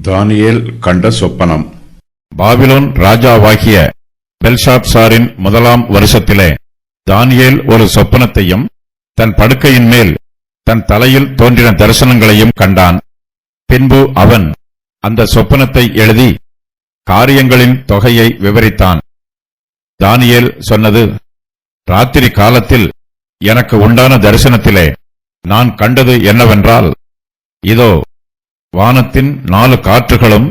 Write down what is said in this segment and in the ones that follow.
தானியேல் கண்ட சொப்பனம். பாபிலோன் ராஜாவாகிய பெல்ஷாத்சாரின் முதலாம் வருஷத்திலே தானியேல் ஒரு சொப்பனத்தையும் தன் படுக்கையின் மேல் தன் தலையில் தோன்றின தரிசனங்களையும் கண்டான். பின்பு அவன் அந்த சொப்பனத்தை எழுதி காரியங்களின் தொகையை விவரித்தான். தானியேல் சொன்னது, ராத்திரி காலத்தில் எனக்கு உண்டான தரிசனத்திலே நான் கண்டது என்னவென்றால், இதோ வானத்தின் 4 காற்றுகளும்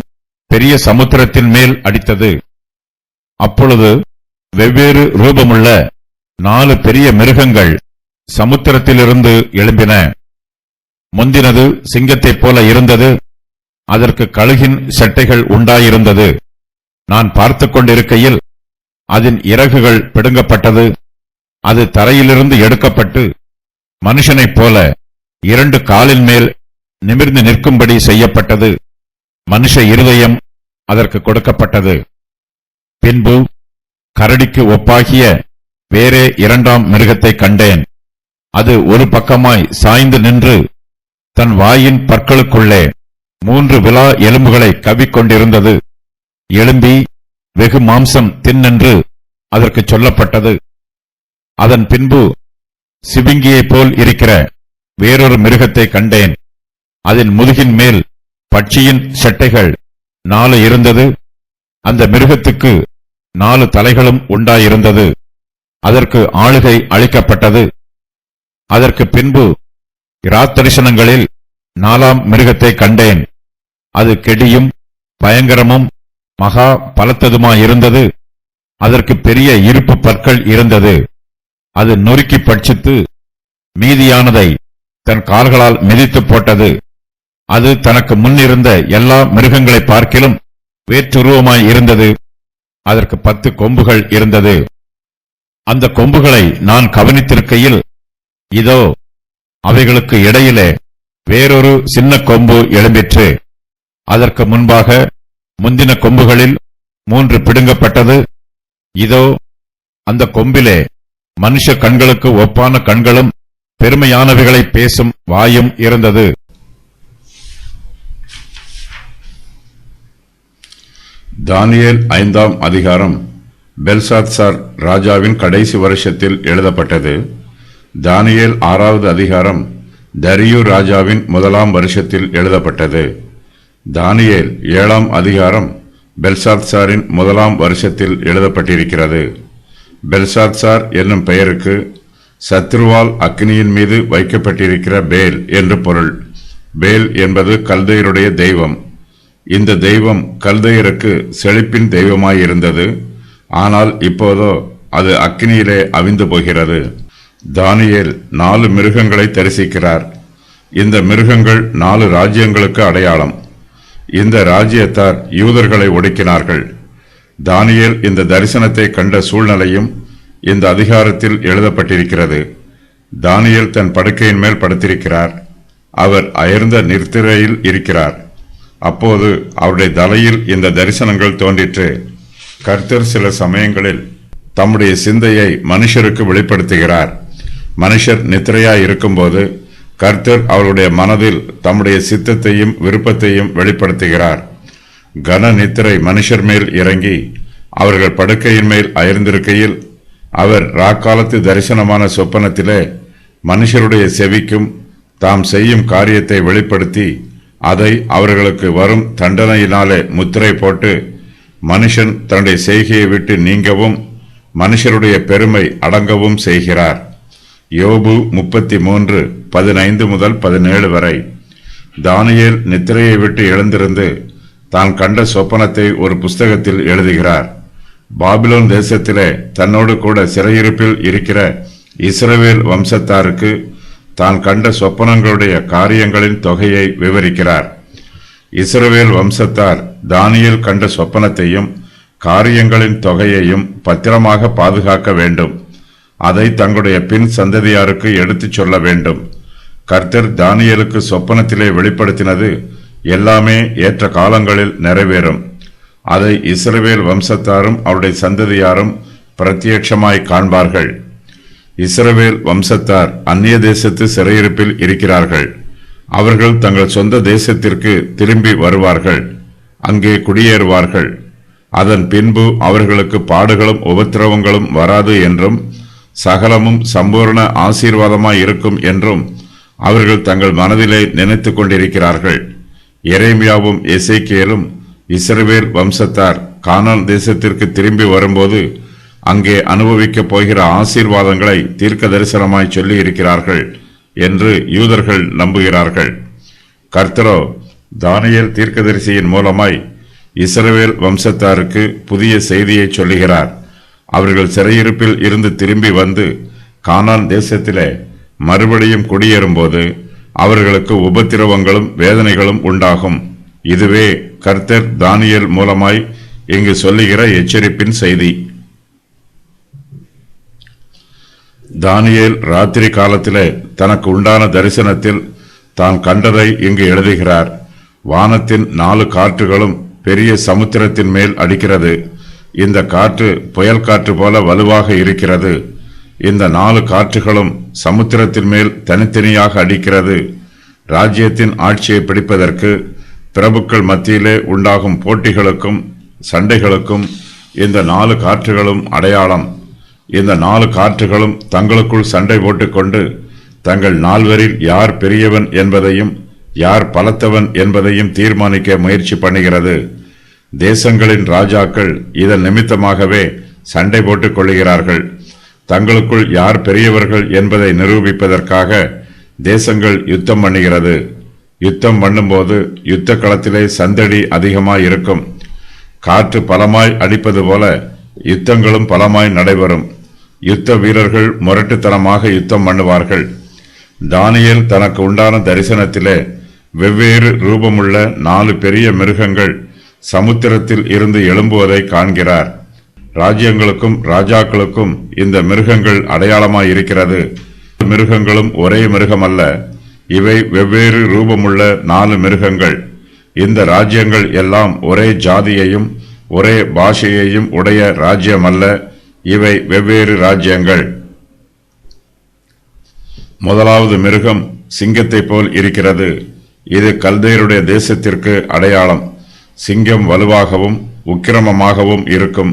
பெரிய சமுத்திரத்தின் மேல் அடித்தது. அப்பொழுது வெவ்வேறு ரூபமுள்ள 4 பெரிய மிருகங்கள் சமுத்திரத்திலிருந்து எழும்பின. முந்தினது சிங்கத்தைப் போல இருந்தது, அதற்கு கழுகின் செட்டைகள் உண்டாயிருந்தது. நான் பார்த்துக் கொண்டிருக்கையில் அதன் இறகுகள் பிடுங்கப்பட்டது. அது தரையிலிருந்து எடுக்கப்பட்டு மனுஷனைப் போல 2 காலின் மேல் நிமிர்ந்து நிற்கும்படி செய்யப்பட்டது. மனுஷ இருதயம் அதற்கு கொடுக்கப்பட்டது. பின்பு கரடிக்கு ஒப்பாகிய வேறே 2ஆம் மிருகத்தை கண்டேன். அது ஒரு பக்கமாய் சாய்ந்து நின்று தன் வாயின் பற்களுக்குள்ளே 3 விலா எலும்புகளை கவ்விக்கொண்டிருந்தது. எழும்பி வெகு மாம்சம் தின்னென்று அதற்கு சொல்லப்பட்டது. அதன் பின்பு சிவிங்கியைப் போல் இருக்கிற வேறொரு மிருகத்தை கண்டேன். அதன் முதுகின் மேல் பட்சியின் செட்டைகள் 4 இருந்தது. அந்த மிருகத்துக்கு 4 தலைகளும் உண்டாயிருந்தது. அதற்கு ஆளுகை அளிக்கப்பட்டது. அதற்கு பின்பு இராத்தரிசனங்களில் 4ஆம் மிருகத்தை கண்டேன். அது கெடியும் பயங்கரமும் மகா பலத்ததுமாயிருந்தது. அதற்கு பெரிய இருப்பு பற்கள் இருந்தது. அது நொறுக்கி பட்சித்து மீதியானதை தன் கால்களால் மிதித்து போட்டது. அது தனக்கு முன்னிருந்த எல்லா மிருகங்களை பார்க்கிலும் வேற்றுருவமாய் இருந்தது. அதற்கு 10 கொம்புகள் இருந்தது. அந்த கொம்புகளை நான் கவனித்திருக்கையில், இதோ அவைகளுக்கு இடையிலே வேறொரு சின்ன கொம்பு எழும்பிற்று. அதற்கு முன்பாக முந்தின கொம்புகளில் 3 பிடுங்கப்பட்டது. இதோ அந்த கொம்பிலே மனுஷ கண்களுக்கு ஒப்பான கண்களும் பெருமையானவைகளை பேசும் வாயும் இருந்தது. தானியேல் 5ஆம் அதிகாரம். பெல்சாத்சார் ராஜாவின் கடைசி வருஷத்தில் எழுதப்பட்டது. தானியேல் 6வது அதிகாரம். தரியு ராஜாவின் 1ஆம் வருஷத்தில் எழுதப்பட்டது. தானியேல் 7ஆம் அதிகாரம். பெல்சாத்சாரின் 1ஆம் வருஷத்தில் எழுதப்பட்டிருக்கிறது. பெல்சாத்சார் என்னும் பெயருக்கு சத்ருவால் அக்னியின் மீது வைக்கப்பட்டிருக்கிற பேல் என்று பொருள். பேல் என்பது கல்தையருடைய தெய்வம். இந்த தெய்வம் கல்தையருக்கு செழிப்பின் தெய்வமாயிருந்தது. ஆனால் இப்போதோ அது அக்னியிலே அவிந்து போகிறது. தானியேல் 4 மிருகங்களை தரிசிக்கிறார். இந்த மிருகங்கள் 4 ராஜ்யங்களுக்கு அடையாளம். இந்த ராஜ்யத்தார் யூதர்களை ஒடுக்கினார்கள். தானியேல் இந்த தரிசனத்தை கண்ட சூழ்நிலையும் இந்த அதிகாரத்தில் எழுதப்பட்டிருக்கிறது. தானியேல் தன் படுக்கையின் மேல் படுத்திருக்கிறார். அவர் அயர்ந்த நித்திரையில் இருக்கிறார். அப்போது அவருடைய தலையில் இந்த தரிசனங்கள் தோன்றிற்று. கர்த்தர் சில சமயங்களில் தம்முடைய சிந்தையை மனுஷருக்கு வெளிப்படுத்துகிறார். மனுஷர் நித்திரையாய் இருக்கும்போது கர்த்தர் அவருடைய மனதில் தம்முடைய சித்தத்தையும் விருப்பத்தையும் வெளிப்படுத்துகிறார். கன நித்திரை மனுஷர் மேல் இறங்கி அவர்கள் படுக்கையின் மேல் அயர்ந்திருக்கையில் அவர் ராக்காலத்து தரிசனமான சொப்பனத்திலே மனுஷருடைய செவிக்கும் தாம் செய்யும் காரியத்தை வெளிப்படுத்தி அதை அவர்களுக்கு வரும் தண்டனையினாலே முத்திரை போட்டு மனுஷன் தன்னுடைய செய்கையை விட்டு நீங்கவும் மனுஷருடைய பெருமை அடங்கவும் செய்கிறார். யோபு 33:15 முதல் 17 வரை. தானியேல் நித்திரையை விட்டு எழுந்திருந்து தான் கண்ட சொப்பனத்தை ஒரு புஸ்தகத்தில் எழுதுகிறார். பாபிலோன் தேசத்திலே தன்னோடு கூட சிறையிருப்பில் இருக்கிற இஸ்ரவேல் வம்சத்தாருக்கு தான் கண்ட சொப்பனங்களுடைய காரியங்களின் தொகையை விவரிக்கிறார். இஸ்ரவேல் வம்சத்தார் தானியேல் கண்ட சொப்பனத்தையும் காரியங்களின் தொகையையும் பத்திரமாக பாதுகாக்க வேண்டும். அதை தங்களுடைய பின் சந்ததியாருக்கு எடுத்துச் சொல்ல வேண்டும். கர்த்தர் தானியேலுக்கு சொப்பனத்திலே வெளிப்படுத்தினது எல்லாமே ஏற்ற காலங்களில் நிறைவேறும். அதை இஸ்ரவேல் வம்சத்தாரும் அவருடைய சந்ததியாரும் பிரத்யட்சமாய் காண்பார்கள். இஸ்ரவேல் வம்சத்தார் அந்நிய தேசத்து சிறையிருப்பில் இருக்கிறார்கள். அவர்கள் தங்கள் சொந்த தேசத்திற்கு திரும்பி வருவார்கள். அங்கே குடியேறுவார்கள். அதன் பின்பு அவர்களுக்கு பாடுகளும் உபத்திரவங்களும் வராது என்றும் சகலமும் சம்பூர்ண ஆசீர்வாதமாய் இருக்கும் என்றும் அவர்கள் தங்கள் மனதிலே நினைத்துக் கொண்டிருக்கிறார்கள். எரேமியாவும் எசேக்கியேலும் இஸ்ரவேல் வம்சத்தார் கானான் தேசத்திற்கு திரும்பி வரும்போது அங்கே அனுபவிக்கப் போகிற ஆசீர்வாதங்களை தீர்க்க தரிசனமாய் சொல்லி இருக்கிறார்கள் என்று யூதர்கள் நம்புகிறார்கள். கர்த்தரோ தானியேல் தீர்க்கதரிசியின் மூலமாய் இஸ்ரவேல் வம்சத்தாருக்கு புதிய செய்தியை சொல்லுகிறார். அவர்கள் சிறையிருப்பில் இருந்து திரும்பி வந்து கானான் தேசத்திலே மறுபடியும் குடியேறும்போது அவர்களுக்கு உபத்திரவங்களும் வேதனைகளும் உண்டாகும். இதுவே கர்த்தர் தானியேல் மூலமாய் இங்கு சொல்லுகிற எச்சரிப்பின் செய்தி. தானியேல் ராத்திரி காலத்திலே தனக்கு உண்டான தரிசனத்தில் தான் கண்டதை இங்கு எழுதுகிறார். வானத்தின் 4 காற்றுகளும் பெரிய சமுத்திரத்தின் மேல் அடிக்கிறது. இந்த காற்று புயல் காற்று போல வலுவாக இருக்கிறது. இந்த 4 காற்றுகளும் சமுத்திரத்தின் மேல் தனித்தனியாக அடிக்கிறது. ராஜ்யத்தின் ஆட்சியை பிடிப்பதற்கு பிரபுக்கள் மத்தியிலே உண்டாகும் போட்டிகளுக்கும் சண்டைகளுக்கும் இந்த 4 காற்றுகளும் அடையாளம். இந்த 4 காற்றுகளும் தங்களுக்குள் சண்டை போட்டுக்கொண்டு தங்கள் 4வரில் யார் பெரியவன் என்பதையும் யார் பலத்தவன் என்பதையும் தீர்மானிக்க முயற்சி பண்ணுகிறது. தேசங்களின் ராஜாக்கள் இதன் நிமித்தமாகவே சண்டை போட்டுக் கொள்ளுகிறார்கள். தங்களுக்குள் யார் பெரியவர்கள் என்பதை நிரூபிப்பதற்காக தேசங்கள் யுத்தம் பண்ணுகிறது. யுத்தம் பண்ணும்போது யுத்த களத்திலே சந்தடி அதிகமாய் இருக்கும். காற்று பலமாய் அடிப்பது போல யுத்தங்களும் பலமாய் நடைபெறும். யுத்த வீரர்கள் முரட்டுத்தனமாக யுத்தம் பண்ணுவார்கள். தானியேல் தனக்கு உண்டான தரிசனத்திலே வெவ்வேறு ரூபமுள்ள 4 பெரிய மிருகங்கள் சமுத்திரத்தில் இருந்து எழும்புவதை காண்கிறார். ராஜ்யங்களுக்கும் ராஜாக்களுக்கும் இந்த மிருகங்கள் அடையாளமாய் இருக்கிறது. மிருகங்களும் ஒரே மிருகமல்ல, இவை வெவ்வேறு ரூபமுள்ள 4 மிருகங்கள். இந்த ராஜ்யங்கள் எல்லாம் ஒரே ஜாதியையும் ஒரே பாஷையையும் உடைய ராஜ்யமல்ல, இவை வெவ்வேறு ராஜ்யங்கள். முதலாவது மிருகம் சிங்கத்தை போல் இருக்கிறது. இது கல்தேயருடைய தேசத்திற்கு அடையாளம். சிங்கம் வலுவாகவும் உக்கிரமமாகவும் இருக்கும்.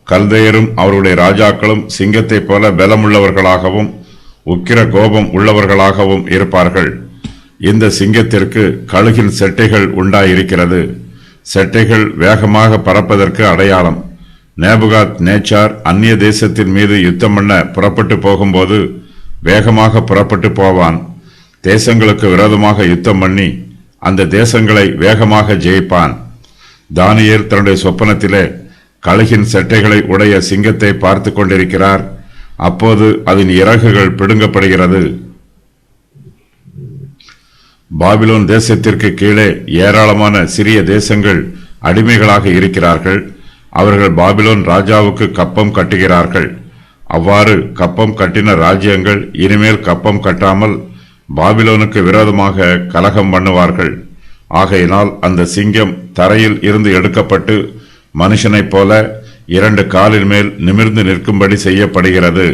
கல்தேயரும் அவருடைய ராஜாக்களும் சிங்கத்தை போல பலமுள்ளவர்களாகவும் உக்கிர கோபம் உள்ளவர்களாகவும் இருப்பார்கள். இந்த சிங்கத்திற்கு கழுகின் செட்டைகள் உண்டாயிருக்கிறது. செட்டைகள் வேகமாக பறப்பதற்கு அடையாளம். நேபுகாத் நேச்சார் அந்நிய தேசத்தின் மீது யுத்தம் பண்ண புறப்பட்டு போகும்போது வேகமாக புறப்பட்டு போவான். தேசங்களுக்கு விரோதமாக யுத்தம் பண்ணி அந்த தேசங்களை வேகமாக ஜெயிப்பான். தானியேல் தன்னுடைய சொப்பனத்திலே கழுகின் செட்டைகளை உடைய சிங்கத்தை பார்த்து கொண்டிருக்கிறார். அப்போது அதன் இறகுகள் பிடுங்கப்படுகிறது. பாபிலோன் தேசத்திற்கு கீழே ஏராளமான சிறிய தேசங்கள் அடிமைகளாக இருக்கிறார்கள். அவர்கள் பாபிலோன் ராஜாவுக்கு கப்பம் கட்டுகிறார்கள். அவ்வாறு கப்பம் கட்டின ராஜ்யங்கள் இனிமேல் கப்பம் கட்டாமல் பாபிலோனுக்கு விரோதமாக கலகம் பண்ணுவார்கள். ஆகையினால் அந்த சிங்கம் தரையில் இருந்து எடுக்கப்பட்டு மனுஷனைப் போல 2 காலின் மேல் நிமிர்ந்து நிற்கும்படி செய்யப்படுகிறது.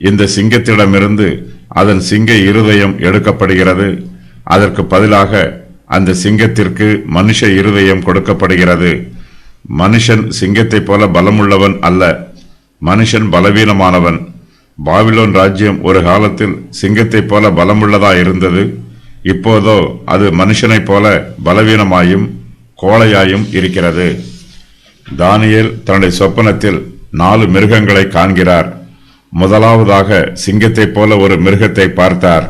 இந்த சிங்கத்திடமிருந்து அதன் சிங்க இருதயம் எடுக்கப்படுகிறது. அதற்கு பதிலாக அந்த சிங்கத்திற்கு மனுஷ இருதயம் கொடுக்கப்படுகிறது. மனுஷன் சிங்கத்தைப் போல பலமுள்ளவன் அல்ல, மனுஷன் பலவீனமானவன். பாபிலோன் ராஜ்யம் ஒரு காலத்தில் சிங்கத்தைப் போல பலமுள்ளதாயிருந்தது. இப்போதோ அது மனுஷனைப் போல பலவீனமாயும் கோழையாயும் இருக்கிறது. தானியேல் தன்னுடைய சொப்பனத்தில் 4 மிருகங்களை காண்கிறார். முதலாவதாக சிங்கத்தைப் போல ஒரு மிருகத்தை பார்த்தார்.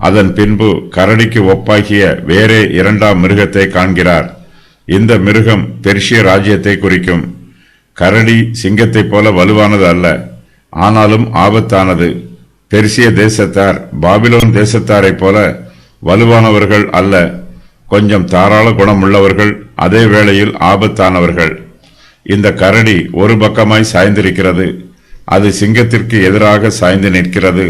அதன் பின்பு கரடிக்கு ஒப்பாகிய வேறே 2ஆம் மிருகத்தை காண்கிறார். இந்த மிருகம் பெர்ஷிய ராஜ்யத்தை குறிக்கும். கரடி சிங்கத்தைப் போல வலுவானது அல்ல, ஆனாலும் ஆபத்தானது. பெர்சிய தேசத்தார் பாபிலோன் தேசத்தாரைப் போல வலுவானவர்கள் அல்ல, கொஞ்சம் தாராள குணமுள்ளவர்கள், அதே வேளையில் ஆபத்தானவர்கள். இந்த கரடி ஒரு பக்கமாய் சாய்ந்திருக்கிறது. அது சிங்கத்திற்கு எதிராக சாய்ந்து நிற்கிறது.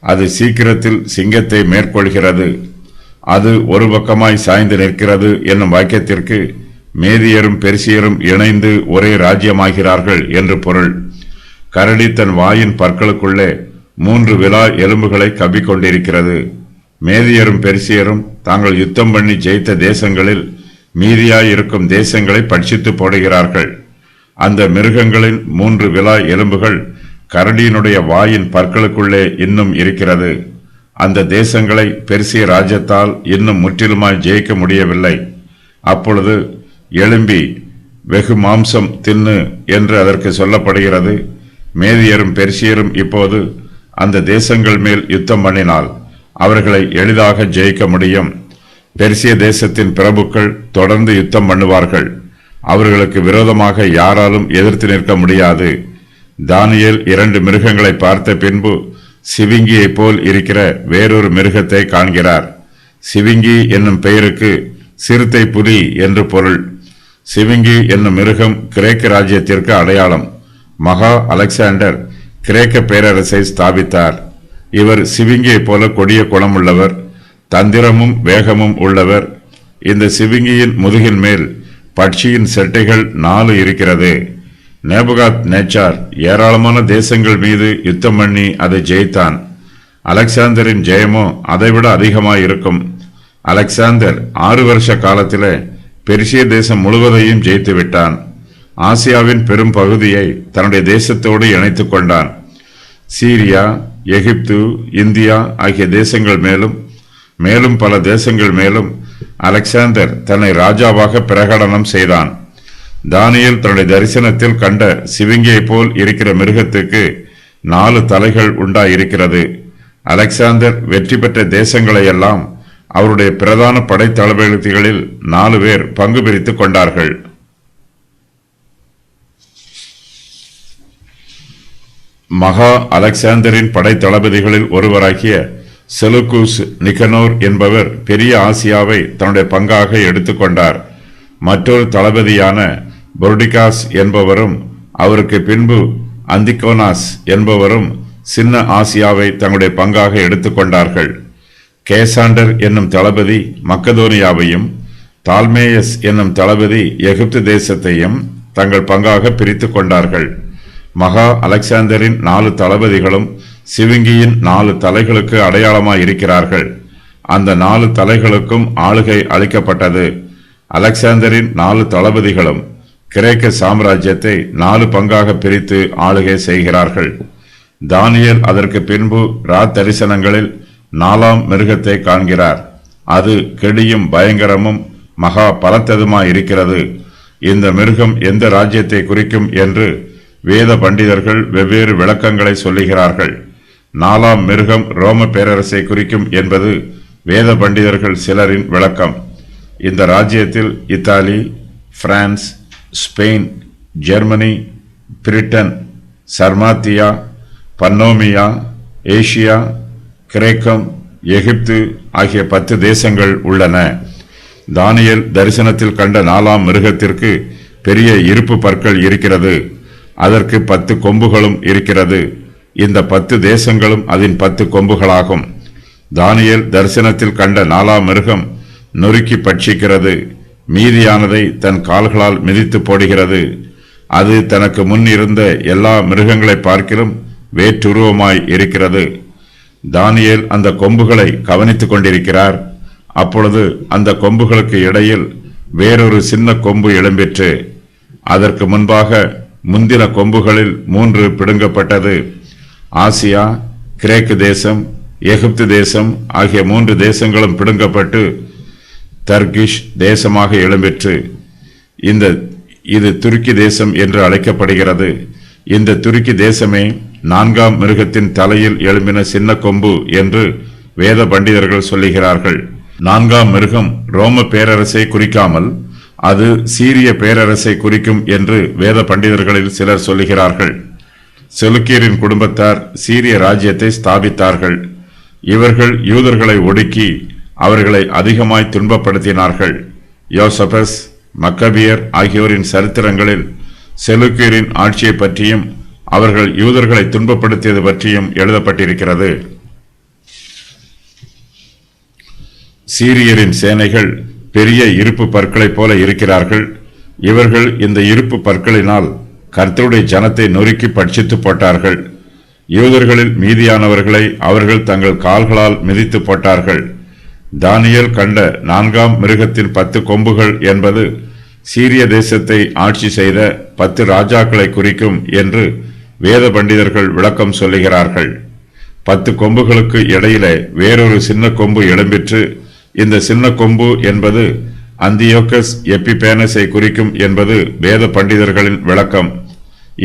அது சீக்கிரத்தில் சிங்கத்தை மேற்கொள்கிறது. அது ஒரு பக்கமாய் சாய்ந்து நிற்கிறது என்னும் வாக்கியத்திற்கு மேதியரும் பெர்சியரும் இணைந்து ஒரே ராஜ்யமாகிறார்கள் என்று பொருள். கரடி தன் வாயின் பற்களுக்குள்ளே 3 விலா எலும்புகளை கவ்விக்கொண்டிருக்கிறது. மேதியரும் பெர்சியரும் தாங்கள் யுத்தம் பண்ணி ஜெயித்த தேசங்களில் மீதியாயிருக்கும் தேசங்களை பட்சித்து போடுகிறார்கள். அந்த மிருகங்களின் 3 விலா எலும்புகள் கரடியினுடைய வாயின் பற்களுக்குள்ளே இன்னும் இருக்கிறது. அந்த தேசங்களை பெர்சிய ராஜ்யத்தால் இன்னும் முற்றிலுமாய் ஜெயிக்க முடியவில்லை. அப்பொழுது எழும்பி வெகு மாம்சம் தின்னு என்று அதற்கு சொல்லப்படுகிறது. மேதியரும் பெர்சியரும் இப்போது அந்த தேசங்கள் மேல் யுத்தம் பண்ணினால் அவர்களை எளிதாக ஜெயிக்க முடியும். பெர்சிய தேசத்தின் பிரபுக்கள் தொடர்ந்து யுத்தம் பண்ணுவார்கள். அவர்களுக்கு விரோதமாக யாராலும் எதிர்த்து நிற்க முடியாது. தானியேல் 2 மிருகங்களை பார்த்த பின்பு சிவிங்கியை போல் இருக்கிற வேறொரு மிருகத்தை காண்கிறார். சிவிங்கி என்னும் பெயருக்கு சிறுத்தை புலி என்று பொருள். சிவிங்கி என்னும் மிருகம் கிரேக்க ராஜ்யத்திற்கு அடையாளம். மகா அலெக்சாண்டர் கிரேக்க பேரரசை ஸ்தாபித்தார். இவர் சிவிங்கியை போல கொடிய குணமுள்ளவர், தந்திரமும் வேகமும் உள்ளவர். இந்த சிவிங்கியின் முதுகின் மேல் பட்சியின் செட்டைகள் 4 இருக்கிறது. நேபுகாத் நேச்சார் ஏராளமான தேசங்கள் மீது யுத்தம் பண்ணி அதை ஜெயித்தான். அலெக்சாந்தரின் ஜெயமோ அதைவிட அதிகமாயிருக்கும். அலெக்சாந்தர் 6 வருஷ காலத்திலே பெர்சிய தேசம் முழுவதையும் ஜெயித்து விட்டான். ஆசியாவின் பெரும் பகுதியை தன்னுடைய தேசத்தோடு இணைத்துக் கொண்டான். சீரியா, எகிப்து, இந்தியா ஆகிய தேசங்கள் மேலும் பல தேசங்கள் மேலும் அலெக்சாந்தர் தன்னை ராஜாவாக பிரகடனம் செய்தான். தானியேல் தன்னுடைய தரிசனத்தில் கண்ட சிவிங்கியை போல் இருக்கிற மிருகத்துக்கு 4 தலைகள் உண்டாயிருக்கிறது. அலெக்சாந்தர் வெற்றி பெற்ற தேசங்களையெல்லாம் அவருடைய பிரதான படை தளபதிகளில் 4 பேர் பங்கு பிரித்துக் கொண்டார்கள். மகா அலெக்சாந்தரின் படை தளபதிகளில் ஒருவராகிய செலுக்கூஸ் நிகனோர் என்பவர் பெரிய ஆசியாவை தன்னுடைய பங்காக எடுத்துக்கொண்டார். மற்றொரு தளபதியான பொர்டிகாஸ் என்பவரும் அவருக்கு பின்பு அந்திகோனாஸ் என்பவரும் சின்ன ஆசியாவை தங்களுடைய பங்காக எடுத்துக்கொண்டார்கள். கேசாண்டர் என்னும் தளபதி மக்கதோனியாவையும் தால்மேயஸ் என்னும் தளபதி எகிப்து தேசத்தையும் தங்கள் பங்காக பிரித்து கொண்டார்கள். மகா அலெக்சாந்தரின் 4 தளபதிகளும் சிவிங்கியின் 4 தலைகளுக்கு அடையாளமாய் இருக்கிறார்கள். அந்த 4 தலைகளுக்கும் ஆளுகை அளிக்கப்பட்டது. அலெக்சாந்தரின் 4 தளபதிகளும் கிரேக்க சாம்ராஜ்யத்தை 4 பங்காக பிரித்து ஆளுகை செய்கிறார்கள். தானியேல் அதற்கு பின்பு தரிசனங்களில் 4ஆம் மிருகத்தை காண்கிறார். அது கெடியும் பயங்கரமும் மகா பலத்ததுமாயிருக்கிறது. இந்த மிருகம் எந்த ராஜ்யத்தை குறிக்கும் என்று வேத பண்டிதர்கள் வெவ்வேறு விளக்கங்களை சொல்லுகிறார்கள். 4ஆம் மிருகம் ரோம பேரரசை குறிக்கும் என்பது வேத பண்டிதர்கள் சிலரின் விளக்கம். இந்த ராஜ்யத்தில் Italy, France, Spain, Germany, Britain, Sarmatia, Pannonia, Asia, கிரேக்கம், எகிப்து ஆகிய 10 தேசங்கள் உள்ளன. தானியேல் தரிசனத்தில் கண்ட 4ஆம் மிருகத்திற்கு பெரிய இருப்பு பற்கள் இருக்கிறது. அதற்கு 10 கொம்புகளும் இருக்கிறது. இந்த 10 தேசங்களும் அதன் 10 கொம்புகளாகும். தானியேல் தரிசனத்தில் கண்ட 4ஆம் மிருகம் நொறுக்கி பட்சிக்கிறது. மீதியானதை தன் கால்களால் மிதித்து போடுகிறது. அது தனக்கு முன் இருந்த எல்லா மிருகங்களை பார்க்கிலும் வேற்றுருவமாய் இருக்கிறது. தானியேல் அந்த கொம்புகளை கவனித்துக் கொண்டிருக்கிறார். அப்பொழுது அந்த கொம்புகளுக்கு இடையில் வேறொரு சின்ன கொம்பு எழும்பிற்று. அதற்கு முன்பாக முந்தின கொம்புகளில் 3 பிடுங்கப்பட்டது. ஆசியா, கிரேக்கு தேசம், எகிப்து தேசம் ஆகிய 3 தேசங்களும் பிடுங்கப்பட்டு தர்கிஷ் தேசமாக எழும்பிற்று. இது துருக்கி தேசம் என்று அழைக்கப்படுகிறது. இந்த துருக்கி தேசமே 4ஆம் மிருகத்தின் தலையில் எழும்பின சின்ன கொம்பு என்று வேத பண்டிதர்கள் சொல்லுகிறார்கள். 4ஆம் மிருகம் ரோம பேரரசை குறிக்காமல் அது சீரிய பேரரசை குறிக்கும் என்று வேத பண்டிதர்களில் சிலர் சொல்லுகிறார்கள். செலுக்கியரின் குடும்பத்தார் சீரிய ராஜ்யத்தை ஸ்தாபித்தார்கள். இவர்கள் யூதர்களை ஒடுக்கி அவர்களை அதிகமாய் துன்பப்படுத்தினார்கள். யோசபஸ், மக்கபியர் ஆகியோரின் சரித்திரங்களில் செலுக்கியரின் ஆட்சியை பற்றியும் அவர்கள் யூதர்களை துன்பப்படுத்தியது பற்றியும் எழுதப்பட்டிருக்கிறது. சீரியரின் சேனைகள் பெரிய இருப்பு பற்களைப் போல இருக்கிறார்கள். இவர்கள் இந்த இருப்பு பற்களினால் கர்த்தருடைய ஜனத்தை நொறுக்கி பட்சித்து போட்டார்கள். யூதர்களில் மீதியானவர்களை அவர்கள் தங்கள் கால்களால் மிதித்து போட்டார்கள். தானியேல் கண்ட 4ஆம் மிருகத்தின் 10 கொம்புகள் என்பது சீரிய தேசத்தை ஆட்சி செய்த 10 ராஜாக்களை குறிக்கும் என்று வேத பண்டிதர்கள் விளக்கம் சொல்லுகிறார்கள். 10 கொம்புகளுக்கு இடையிலே வேறொரு சின்ன கொம்பு எழும்பிற்று. இந்த சின்ன கொம்பு என்பது அந்தியோகஸ் எப்பிபேனஸை குறிக்கும் என்பது வேத பண்டிதர்களின் விளக்கம்.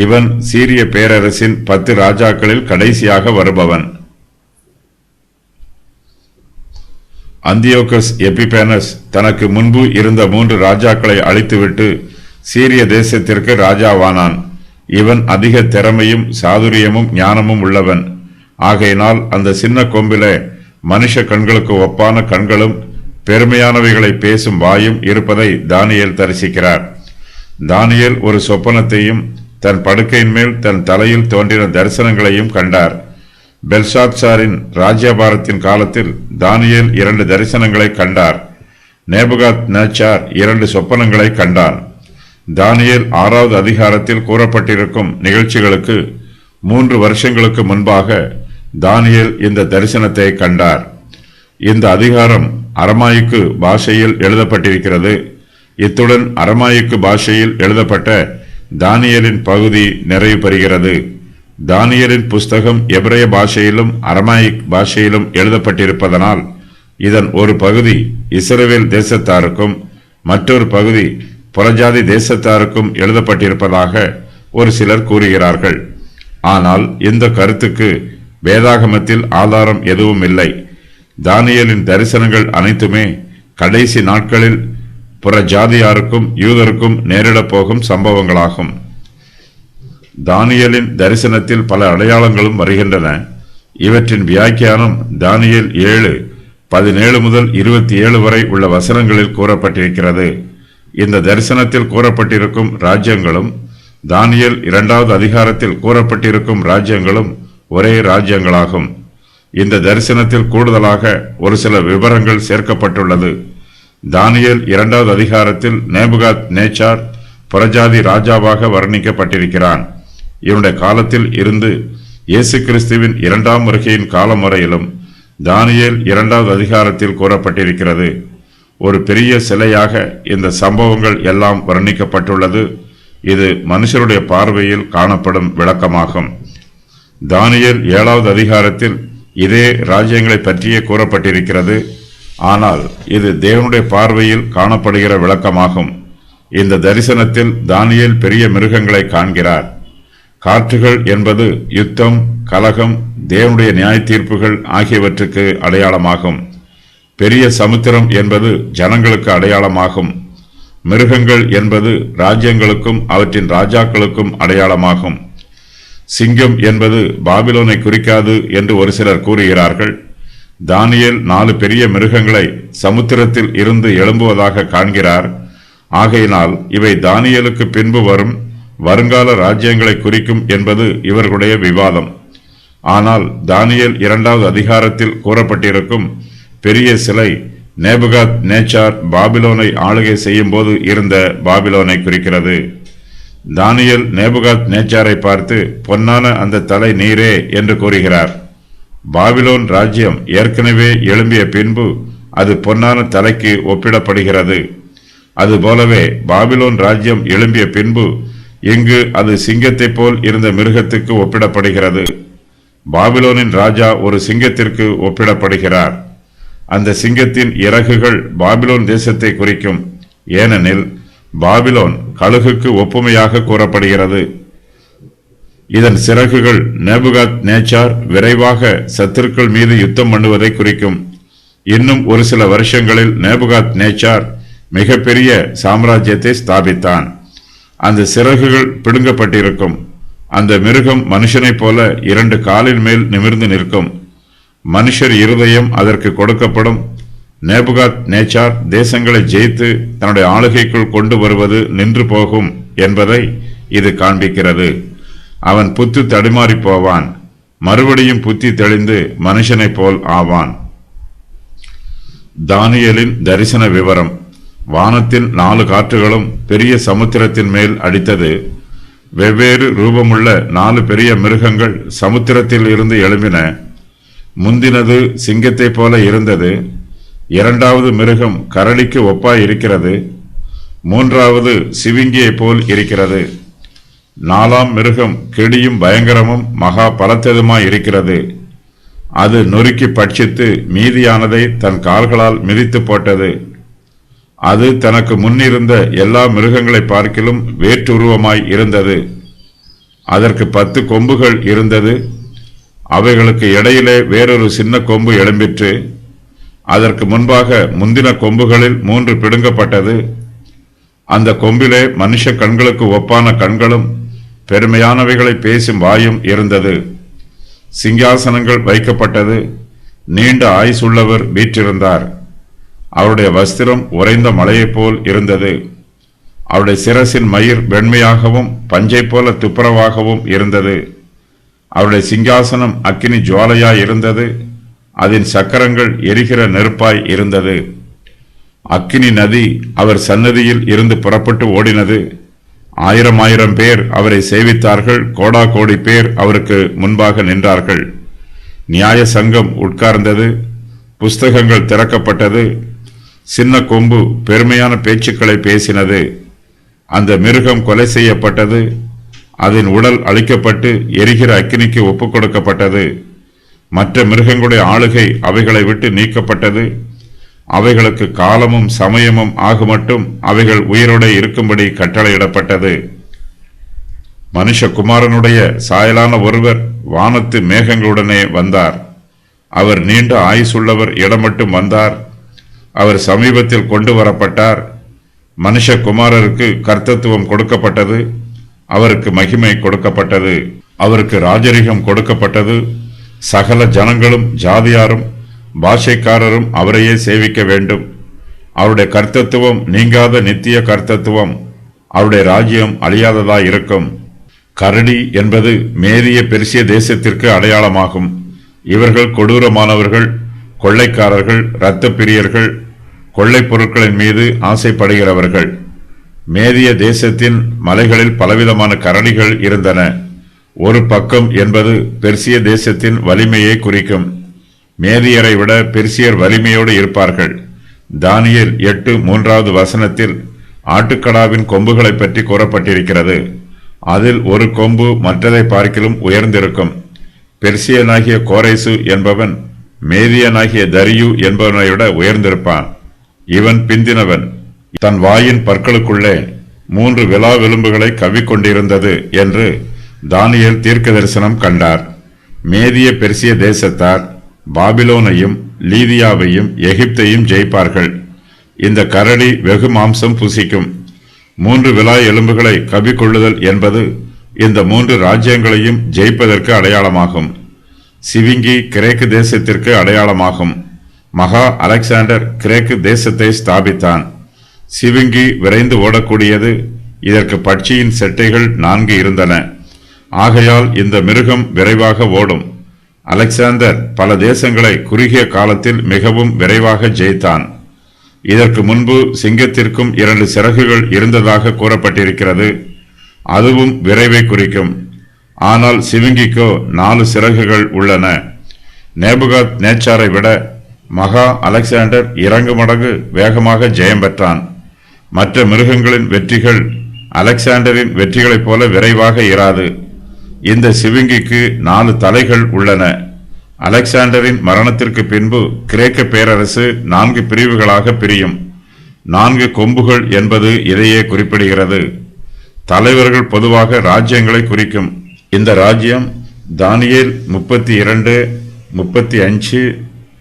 இவன் சீரிய பேரரசின் 10 ராஜாக்களில் கடைசியாக வருபவன். அந்தியோகஸ் எப்பிபேனஸ் தனக்கு முன்பு இருந்த 3 ராஜாக்களை அழித்துவிட்டு சீரிய தேசத்திற்கு ராஜாவானான். இவன் அதிக திறமையும் சாதுரியமும் ஞானமும் உள்ளவன். ஆகையினால் அந்த சின்ன கொம்பிலே மனுஷ கண்களுக்கு ஒப்பான கண்களும் பெருமையானவைகளை பேசும் வாயும் இருப்பதை தானியேல் தரிசிக்கிறார். தானியேல் ஒரு சொப்பனத்தையும் தன் படுக்கையின் மேல் தன் தலையில் தோன்றின தரிசனங்களையும் கண்டார். பெல்ஷாத்சாரின் ராஜ்யபாரத்தின் காலத்தில் தானியேல் 2 தரிசனங்களை கண்டார். நேபுகாத் நேச்சார் 2 சொப்பனங்களை கண்டான். தானியேல் 6வது அதிகாரத்தில் கூறப்பட்டிருக்கும் நிகழ்ச்சிகளுக்கு 3 வருஷங்களுக்கு முன்பாக தானியேல் இந்த தரிசனத்தை கண்டார். இந்த அதிகாரம் அரமாயிக்கு பாஷையில் எழுதப்பட்டிருக்கிறது. இத்துடன் அரமாயிக்கு பாஷையில் எழுதப்பட்ட தானியேலின் பகுதி நிறைவு பெறுகிறது. தானியேலின் புஸ்தகம் எபிரேய பாஷையிலும் அரமாயிக் பாஷையிலும் எழுதப்பட்டிருப்பதனால் இதன் ஒரு பகுதி இஸ்ரவேல் தேசத்தாருக்கும் மற்றொரு பகுதி புறஜாதி தேசத்தாருக்கும் எழுதப்பட்டிருப்பதாக ஒரு சிலர் கூறுகிறார்கள். ஆனால் இந்த கருத்துக்கு வேதாகமத்தில் ஆதாரம் எதுவும் இல்லை. தானியேலின் தரிசனங்கள் அனைத்துமே கடைசி நாட்களில் புறஜாதியாருக்கும் யூதருக்கும் நேரிடப் போகும் சம்பவங்களாகும். தானியேலின் தரிசனத்தில் பல அடையாளங்களும் வருகின்றன. இவற்றின் வியாக்கியானம் தானியேல் 7:17 முதல் 27 வரை உள்ள வசனங்களில் கூறப்பட்டிருக்கிறது. இந்த தரிசனத்தில் கூறப்பட்டிருக்கும் ராஜ்யங்களும் தானியேல் 2வது அதிகாரத்தில் கூறப்பட்டிருக்கும் ராஜ்யங்களும் ஒரே ராஜ்யங்களாகும். இந்த தரிசனத்தில் கூடுதலாக ஒரு சில விவரங்கள் சேர்க்கப்பட்டுள்ளது. தானியேல் 2வது அதிகாரத்தில் நேபுகாத் நேச்சார் புறஜாதி ராஜாவாக வர்ணிக்கப்பட்டிருக்கிறான். இவனுடைய காலத்தில் இருந்து இயேசு கிறிஸ்துவின் 2ஆம் வருகையின் காலம் வரையிலும் தானியேல் 2வது அதிகாரத்தில் கூறப்பட்டிருக்கிறது. ஒரு பெரிய சிலையாக இந்த சம்பவங்கள் எல்லாம் வர்ணிக்கப்பட்டுள்ளது. இது மனுஷருடைய பார்வையில் காணப்படும் விளக்கமாகும். தானியேல் 7வது அதிகாரத்தில் இதே ராஜ்யங்களை பற்றியே கூறப்பட்டிருக்கிறது. ஆனால் இது தேவனுடைய பார்வையில் காணப்படுகிற விளக்கமாகும். இந்த தரிசனத்தில் தானியேல் பெரிய மிருகங்களை காண்கிறார். காற்றுகள் என்பது யுத்தம், கலகம், தேவனுடைய நியாய தீர்ப்புகள் ஆகியவற்றுக்கு அடையாளமாகும். பெரிய சமுத்திரம் என்பது ஜனங்களுக்கு அடையாளமாகும். மிருகங்கள் என்பது ராஜ்யங்களுக்கும் அவற்றின் ராஜாக்களுக்கும் அடையாளமாகும். சிங்கம் என்பது பாபிலோனை குறிக்காது என்று ஒரு சிலர் கூறுகிறார்கள். தானியேல் 4 பெரிய மிருகங்களை சமுத்திரத்தில் இருந்து எழும்புவதாக காண்கிறார். ஆகையினால் இவை தானியேலுக்கு பின்பு வரும் வருங்கால ராஜ்யங்களை குறிக்கும் என்பது இவர்களுடைய விவாதம். ஆனால் தானியேல் 2வது அதிகாரத்தில் கூறப்பட்டிருக்கும் பெரிய சிலை நேபுகாத் நேச்சார் பாபிலோனை ஆளுகை செய்யும் போது இருந்த பாபிலோனை குறிக்கிறது. தானியேல் நேபுகாத் நேச்சாரை பார்த்து பொன்னான அந்த தலை நீரே என்று கூறுகிறார். பாபிலோன் ராஜ்யம் ஏற்கனவே எழும்பிய பின்பு அது பொன்னான தலைக்கு ஒப்பிடப்படுகிறது. அதுபோலவே பாபிலோன் ராஜ்யம் எழும்பிய பின்பு இங்கு அது சிங்கத்தை போல் இருந்த மிருகத்துக்கு ஒப்பிடப்படுகிறது. பாபிலோனின் ராஜா ஒரு சிங்கத்திற்கு ஒப்பிடப்படுகிறார். அந்த சிங்கத்தின் இறகுகள் பாபிலோன் தேசத்தை குறிக்கும். ஏனெனில் பாபிலோன் கழுகுக்கு ஒப்புமையாக கூறப்படுகிறது. இதன் சிறகுகள் நேபுகாத் நேச்சார் விரைவாக சத்துருக்கள் மீது யுத்தம் பண்ணுவதை குறிக்கும். இன்னும் ஒரு சில வருஷங்களில் நேபுகாத் நேச்சார் மிகப்பெரிய சாம்ராஜ்யத்தை ஸ்தாபித்தான். அந்த சிறகுகள் பிடுங்கப்பட்டிருக்கும். அந்த மிருகம் மனுஷனைப் போல 2 காலின் மேல் நிமிர்ந்து நிற்கும். மனுஷர் இருதயம் அதற்கு கொடுக்கப்படும். நேபுகாத் நேச்சார் தேசங்களை ஜெயித்து தன்னுடைய ஆளுகைக்குள் கொண்டு வருவது நின்று போகும் என்பதை இது காண்பிக்கிறது. அவன் புத்தி தடுமாறி போவான், மறுபடியும் புத்தி தெளிந்து மனுஷனைப் போல் ஆவான். தானியேலின் தரிசன விவரம். வானத்தின் 4 காற்றுகளும் பெரிய சமுத்திரத்தின் மேல் அடித்தது. வெவ்வேறு ரூபமுள்ள 4 பெரிய மிருகங்கள் சமுத்திரத்தில் இருந்து எழும்பின. முந்தினது சிங்கத்தை போல இருந்தது. இரண்டாவது மிருகம் கரடிக்கு ஒப்பாய் இருக்கிறது. மூன்றாவது சிவிங்கியை போல் இருக்கிறது. நாலாம் மிருகம் கெடியும் பயங்கரமும் மகா பலத்ததுமாய் இருக்கிறது. அது நொறுக்கி பட்சித்து மீதியானதை தன் கால்களால் மிதித்து போட்டது. அது தனக்கு முன்னிருந்த எல்லா மிருகங்களை பார்க்கிலும் வேற்றுருவமாய் இருந்தது. அதற்கு 10 கொம்புகள் இருந்தது. அவைகளுக்கு இடையிலே வேறொரு சின்ன கொம்பு எழும்பிற்று. அதற்கு முன்பாக முந்தின கொம்புகளில் 3 பிடுங்கப்பட்டது. அந்த கொம்பிலே மனுஷ கண்களுக்கு ஒப்பான கண்களும் பெருமையானவைகளை பேசும் வாயும் இருந்தது. சிங்காசனங்கள் வைக்கப்பட்டது. நீண்ட ஆயுசுள்ளவர் வீற்றிருந்தார். அவருடைய வஸ்திரம் உறைந்த மலையைப் போல் இருந்தது. அவருடைய சிரசின் மயிர் வெண்மையாகவும் பஞ்சை போல துப்புரவாகவும் இருந்தது. அவருடைய சிங்காசனம் அக்கினி ஜுவாலையாய் இருந்தது. அதன் சக்கரங்கள் எரிகிற நெருப்பாய் இருந்தது. அக்கினி நதி அவர் சன்னதியில் இருந்து புறப்பட்டு ஓடினது. 1000 பேர் அவரை சேவித்தார்கள். கோடாகோடி பேர் அவருக்கு முன்பாக நின்றார்கள். நியாய சங்கம் உட்கார்ந்தது. புஸ்தகங்கள் திறக்கப்பட்டது. சின்ன கொம்பு பெருமையான பேச்சுக்களை பேசினது. அந்த மிருகம் கொலை செய்யப்பட்டது. அதன் உடல் அழிக்கப்பட்டு எரிகிற அக்கினிக்கு ஒப்புக் கொடுக்கப்பட்டது. மற்ற மிருகங்களுடைய ஆளுகை அவைகளை விட்டு நீக்கப்பட்டது. அவைகளுக்கு காலமும் சமயமும் ஆகுமட்டும் அவைகள் உயிரோடு இருக்கும்படி கட்டளையிடப்பட்டது. மனுஷகுமாரனுடைய சாயலான ஒருவர் வானத்து மேகங்களுடனே வந்தார். அவர் நீண்ட ஆயுசுள்ளவர் இடமட்டும் வந்தார். அவர் சமீபத்தில் கொண்டு வரப்பட்டார். மனுஷகுமாரருக்கு கர்த்தத்துவம் கொடுக்கப்பட்டது. அவருக்கு மகிமை கொடுக்கப்பட்டது. அவருக்கு ராஜரிகம் கொடுக்கப்பட்டது. சகல ஜனங்களும் ஜாதியாரும் பாஷைக்காரரும் அவரையே சேவிக்க வேண்டும். அவருடைய கர்த்தத்துவம் நீங்காத நித்திய கர்த்தத்துவம். அவருடைய ராஜ்யம் அழியாததாய் இருக்கும். கரடி என்பது மேதிய பெர்சிய தேசத்திற்கு அடையாளமாகும். இவர்கள் கொடூரமானவர்கள், கொள்ளைக்காரர்கள், இரத்த பிரியர்கள், கொள்ளைப் பொருட்களின் மீது ஆசைப்படுகிறவர்கள். மேதிய தேசத்தின் மலைகளில் பலவிதமான கரடிகள் இருந்தன. ஒரு பக்கம் என்பது பெர்சிய தேசத்தின் வலிமையை குறிக்கும். மேதியரை விட பெர்சியர் வலிமையோடு இருப்பார்கள். தானியேல் 8:3 ஆட்டுக்கடாவின் கொம்புகளை பற்றி கூறப்பட்டிருக்கிறது. அதில் ஒரு கொம்பு மற்றதை பார்க்கிலும் உயர்ந்திருக்கும். பெர்சியனாகிய கோரேசு என்பவன் மேதியனாகிய தரியு என்பவனை விட உயர்ந்திருப்பான். இவன் பிந்தினவன். தன் வாயின் பற்களுக்குள்ளே 3 விலா எலும்புகளை கவ்விக்கொண்டிருந்தது என்று தானியேல் தீர்க்க தரிசனம் கண்டார். மேதிய பெர்சிய தேசத்தார் பாபிலோனையும் லீதியாவையும் எகிப்தையும் ஜெயிப்பார்கள். இந்த கரடி வெகு மாம்சம் புசிக்கும். 3 விலா எலும்புகளை கவ்விக்கொள்ளுதல் என்பது இந்த 3 ராஜ்யங்களையும் ஜெயிப்பதற்கு அடையாளமாகும். சிவிங்கி கிரேக்கு தேசத்திற்கு அடையாளமாகும். மகா அலெக்சாண்டர் கிரேக்கு தேசத்தை ஸ்தாபித்தான். சிவிங்கி விரைந்து ஓடக்கூடியது. இதற்கு பட்சியின் செட்டைகள் 4 இருந்தன. ஆகையால் இந்த மிருகம் விரைவாக ஓடும். அலெக்சாந்தர் பல தேசங்களை குறுகிய காலத்தில் மிகவும் விரைவாக ஜெயித்தான். இதற்கு முன்பு சிங்கத்திற்கும் 2 சிறகுகள் இருந்ததாக கூறப்பட்டிருக்கிறது. அதுவும் விரைவை குறிக்கும். ஆனால் சிவிங்கிக்கோ 4 சிறகுகள் உள்ளன. நேபுகாத் நேச்சாரை விட மகா அலெக்சாண்டர் 2 மடங்கு வேகமாக ஜெயம் பெற்றான். மற்ற மிருகங்களின் வெற்றிகள் அலெக்சாண்டரின் வெற்றிகளைப் போல விரைவாக இராது. இந்த சிவிங்கிக்கு 4 தலைகள் உள்ளன. அலெக்சாண்டரின் மரணத்திற்கு பின்பு கிரேக்க பேரரசு 4 பிரிவுகளாக பிரியும். 4 கொம்புகள் என்பது இதையே குறிப்பிடுகிறது. தலைவர்கள் பொதுவாக ராஜ்யங்களை குறிக்கும். இந்த ராஜ்யம் தானியேல் 32, 35,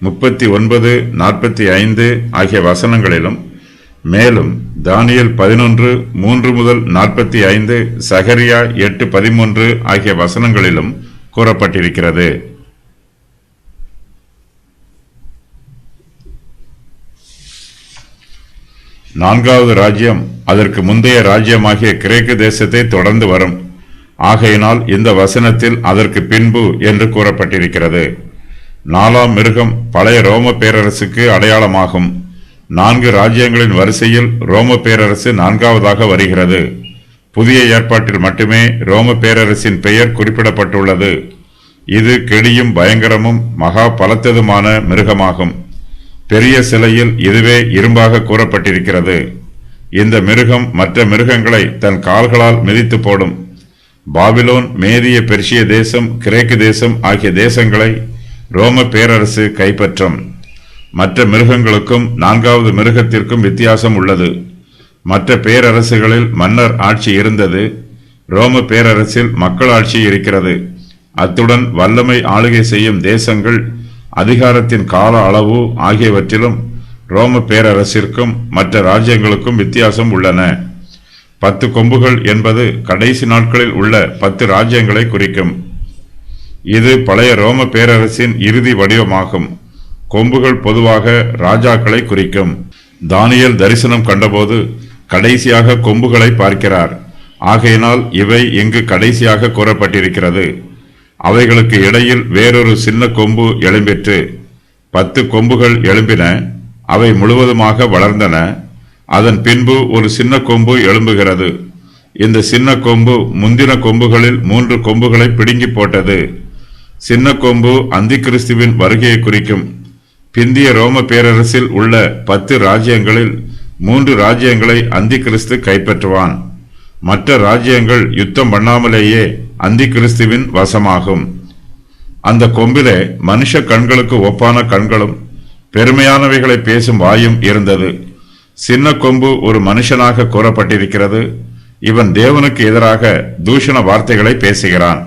39, 45 ஆகிய வசனங்களிலும், மேலும் தானியேல் 11:3-45, சகரியா 8:13 ஆகிய வசனங்களிலும் கூறப்பட்டிருக்கிறது. நான்காவது ராஜ்யம் அதற்கு முந்தைய ராஜ்யமாகிய கிரேக்கு தேசத்தை தொடர்ந்து வரும். ஆகையினால் இந்த வசனத்தில் அதற்கு பின்பு என்று கூறப்பட்டிருக்கிறது. 4ஆம் மிருகம் பழைய ரோம பேரரசுக்கு அடையாளமாகும். 4 ராஜ்யங்களின் வரிசையில் ரோம பேரரசு 4வதாக வருகிறது. புதிய ஏற்பாட்டில் மட்டுமே ரோம பேரரசின் பெயர் குறிப்பிடப்பட்டுள்ளது. இது கெடியும் பயங்கரமும் மகா பலத்ததுமான மிருகமாகும். பெரிய சிலையில் இதுவே இரும்பாக கூறப்பட்டிருக்கிறது. இந்த மிருகம் மற்ற மிருகங்களை தன் கால்களால் மிதித்து போடும். பாபிலோன், மேதிய பெர்சிய தேசம், கிரேக்கு தேசம் ஆகிய தேசங்களை ரோம பேரரசு கைப்பற்றும். மற்ற மிருகங்களுக்கும் 4வது மிருகத்திற்கும் வித்தியாசம் உள்ளது. மற்ற பேரரசுகளில் மன்னர் ஆட்சி இருந்தது. ரோம பேரரசில் மக்கள் ஆட்சி இருக்கிறது. அத்துடன் வல்லமை ஆளுகை செய்யும் தேசங்கள், அதிகாரத்தின் கால அளவு ஆகியவற்றிலும் ரோம பேரரசிற்கும் மற்ற ராஜ்யங்களுக்கும் வித்தியாசம் உள்ளன. 10 கொம்புகள் என்பது கடைசி நாட்களில் உள்ள 10 ராஜ்யங்களை குறிக்கும். இது பழைய ரோம பேரரசின் இறுதி வடிவமாகும். கொம்புகள் பொதுவாக ராஜாக்களை குறிக்கும். தானியேல் தரிசனம் கண்டபோது கடைசியாக கொம்புகளை பார்க்கிறார். ஆகையினால் இவை இங்கு கடைசியாக கூறப்பட்டிருக்கிறது. அவைகளுக்கு இடையில் வேறொரு சின்ன கொம்பு எழும்பிற்று. 10 கொம்புகள் எழும்பின. அவை முழுவதுமாக வளர்ந்தன. அதன் பின்பு ஒரு சின்ன கொம்பு எழும்புகிறது. இந்த சின்ன கொம்பு முந்தின கொம்புகளில் 3 கொம்புகளை பிடுங்கி போட்டது. சின்ன கொம்பு அந்தி கிறிஸ்துவின் வருகையை குறிக்கும். பிந்திய ரோம பேரரசில் உள்ள 10 ராஜ்யங்களில் 3 ராஜ்யங்களை அந்தி கிறிஸ்து கைப்பற்றுவான். மற்ற ராஜ்யங்கள் யுத்தம் பண்ணாமலேயே அந்தி கிறிஸ்துவின் வசமாகும். அந்த கொம்பிலே மனுஷ கண்களுக்கு ஒப்பான கண்களும் பெருமையானவைகளை பேசும் வாயும் இருந்தது. சின்ன கொம்பு ஒரு மனுஷனாக கூறப்பட்டிருக்கிறது. இவன் தேவனுக்கு எதிராக தூஷண வார்த்தைகளை பேசுகிறான்.